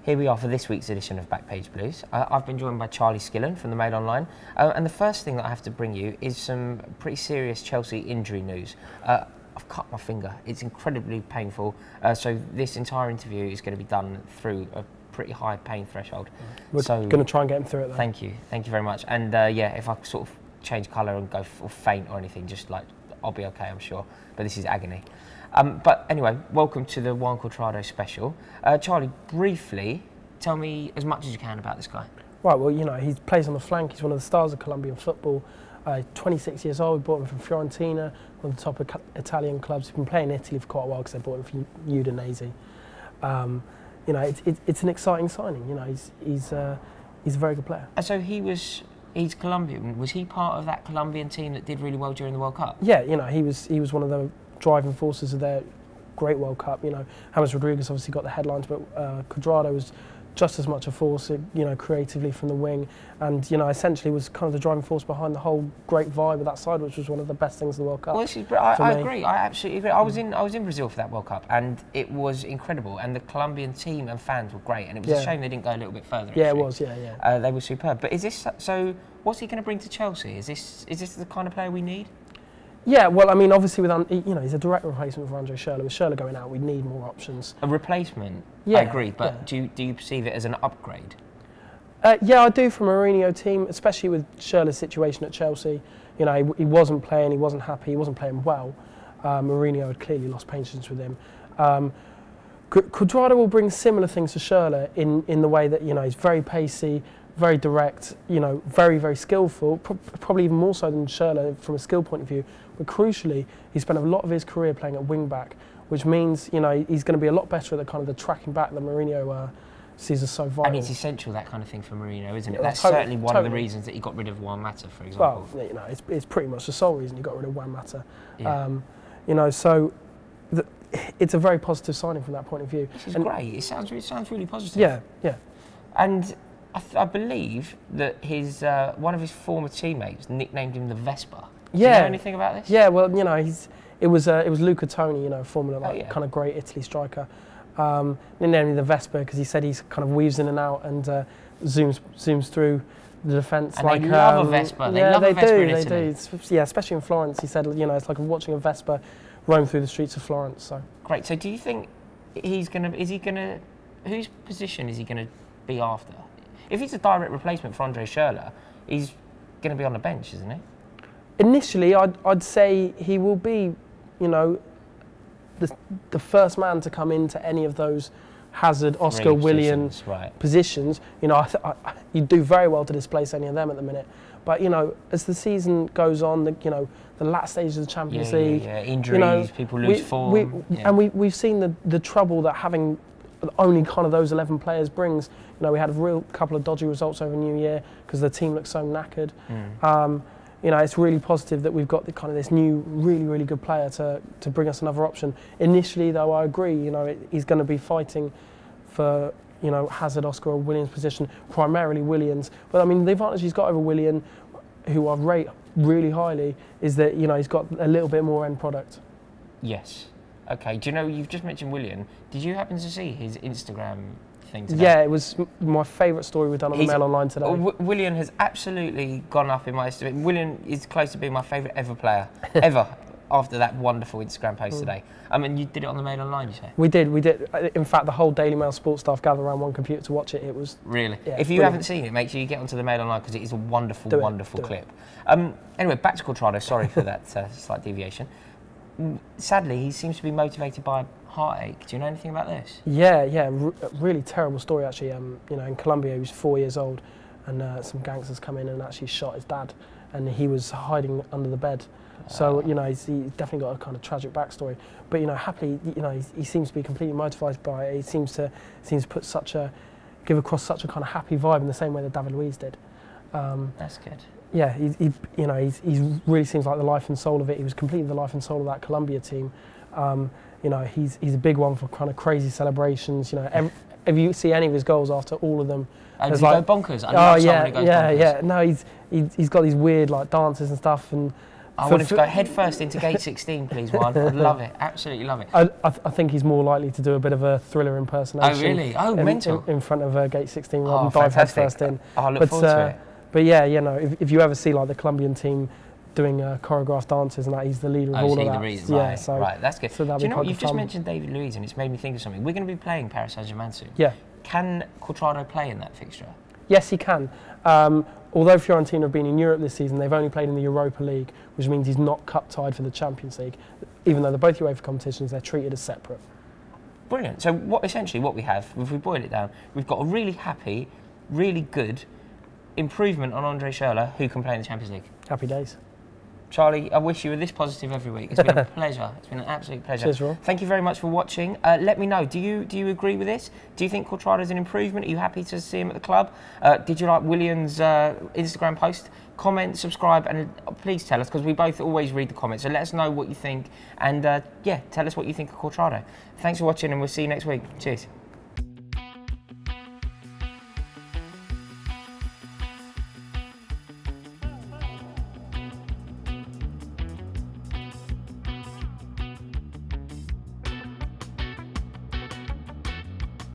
Here we are for this week's edition of Backpage Blues. I've been joined by Charlie Skillen from the Mail Online, and the first thing that I have to bring you is some pretty serious Chelsea injury news. I've cut my finger. It's incredibly painful, so this entire interview is going to be done through a pretty high pain threshold. We're going to try and get him through it, though. Thank you very much. And yeah, if I sort of change colour and go or faint or anything, just like, I'll be okay, I'm sure. But this is agony. But anyway, welcome to the Cuadrado special. Charlie, briefly, tell me as much as you can about this guy. Right, well, you know, he plays on the flank. He's one of the stars of Colombian football. 26 years old, we bought him from Fiorentina, one of the top Italian clubs. He's been playing in Italy for quite a while because they bought him from Udinese. You know, it's an exciting signing. You know, he's a very good player. And so he's Colombian. Was he part of that Colombian team that did really well during the World Cup? Yeah, you know, he was one of the driving forces of their great World Cup. You know, James Rodriguez obviously got the headlines, but Cuadrado was just as much a force, you know, creatively from the wing, and you know, essentially was kind of the driving force behind the whole great vibe of that side, which was one of the best things of the World Cup. Well, I agree. I absolutely agree. I was in Brazil for that World Cup, and it was incredible. And the Colombian team and fans were great, and it was a shame they didn't go a little bit further. Yeah, actually. It was. Yeah. They were superb. But is this so? What's he going to bring to Chelsea? Is this the kind of player we need? Yeah, well, I mean, obviously, you know, he's a direct replacement for Andre Schürrle. With Schürrle going out, we need more options. A replacement? Yeah, I agree, but do you perceive it as an upgrade? Yeah, I do, from a Mourinho team, especially with Schürrle's situation at Chelsea. You know, he wasn't playing, he wasn't happy, he wasn't playing well. Mourinho had clearly lost patience with him. Cuadrado will bring similar things to Schürrle in the way that, you know, he's very pacey, very direct, you know, very, very skillful, probably even more so than Schürrle from a skill point of view. But crucially, he spent a lot of his career playing at wing back, which means, you know, he's going to be a lot better at the kind of the tracking back that Mourinho sees as so vital. And it's essential, that kind of thing, for Mourinho, isn't it? That's certainly one of the reasons that he got rid of Juan Mata, for example. Well, you know, it's pretty much the sole reason he got rid of Juan Mata. Yeah. You know, so it's a very positive signing from that point of view. This is great. It sounds really positive. Yeah, yeah. And I believe that one of his former teammates nicknamed him the Vespa. Do you know anything about this? Yeah, well, you know, it was Luca Toni, you know, former kind of great Italy striker. Nicknamed him the Vespa because he said he kind of weaves in and out and zooms through the defence. And they love a Vespa. They love a Vespa in Italy. Yeah, especially in Florence. He said, you know, it's like watching a Vespa roam through the streets of Florence. So great. So do you think whose position is he gonna be after? If he's a direct replacement for Andre Schürrle, he's going to be on the bench, isn't he? Initially, I'd say he will be, you know, the first man to come into any of those Hazard, Oscar, Willian positions. You know, you'd do very well to displace any of them at the minute. But, you know, as the season goes on, you know, the last stages of the Champions League, injuries, you know, people lose form. And we've seen the trouble that having only kind of those 11 players brings. You know, we had a real couple of dodgy results over New Year because the team looked so knackered. You know, it's really positive that we've got this new, really, really good player to bring us another option. Initially, though, I agree. You know, he's going to be fighting for, you know, Hazard, Oscar, or Willian's position, primarily Willian's. But I mean, the advantage he's got over Willian, who I rate really highly, is that, you know, he's got a little bit more end product. Yes. Okay. Do you know, you've just mentioned Willian. Did you happen to see his Instagram thing today? Yeah, it was my favourite story we've done on the Mail Online today. Willian has absolutely gone up in my estimate. Willian is close to being my favourite ever player, ever, after that wonderful Instagram post today. I mean, you did it on the Mail Online, you say? We did. In fact, the whole Daily Mail sports staff gathered around one computer to watch it. It was... Really? Yeah, if you haven't seen it, make sure you get onto the Mail Online because it is a wonderful, wonderful clip. Anyway, back to Cuadrado. Sorry for that slight deviation. Sadly, he seems to be motivated by heartache. Do you know anything about this? Yeah, really terrible story actually. You know, in Colombia, he was 4 years old, and some gangsters come in and actually shot his dad, and he was hiding under the bed. So you know, he's definitely got a kind of tragic backstory. But you know, happily, you know, he seems to be completely motivated by it. He seems to give across such a kind of happy vibe in the same way that David Luiz did. That's good. Yeah, he really seems like the life and soul of it. He was completely the life and soul of that Colombia team. You know, he's a big one for kind of crazy celebrations. You know, if you see any of his goals after all of them, does he go bonkers? I love someone who goes bonkers. Yeah. No, he's got these weird like dances and stuff, and I want him to go head first into gate 16, please, Juan. I'd love it. Absolutely love it. I think he's more likely to do a bit of a Thriller impersonation. Oh, really? Oh, mental. In front of gate 16 rather than dive head first in. I'll look forward to it. But yeah, you know, if you ever see like the Colombian team doing choreographed dances and that, he's the leader of all of that. Reason, yeah, so, right, that's good. So do you know what, you've just mentioned David Luiz and it's made me think of something. We're going to be playing Paris Saint-Germain soon. Yeah. Can Cuadrado play in that fixture? Yes, he can. Although Fiorentina have been in Europe this season, they've only played in the Europa League, which means he's not cup tied for the Champions League. Even though they're both UEFA competitions, they're treated as separate. Brilliant. So essentially what we have, if we boil it down, we've got a really happy, really good improvement on Andre Schürrle, who can play in the Champions League. Happy days. Charlie, I wish you were this positive every week. It's been a pleasure. It's been an absolute pleasure. Cheers, Rory. Thank you very much for watching. Let me know, do you agree with this? Do you think Cuadrado's an improvement? Are you happy to see him at the club? Did you like William's Instagram post? Comment, subscribe, and please tell us, because we both always read the comments. So let us know what you think, and yeah, tell us what you think of Cuadrado. Thanks for watching, and we'll see you next week. Cheers.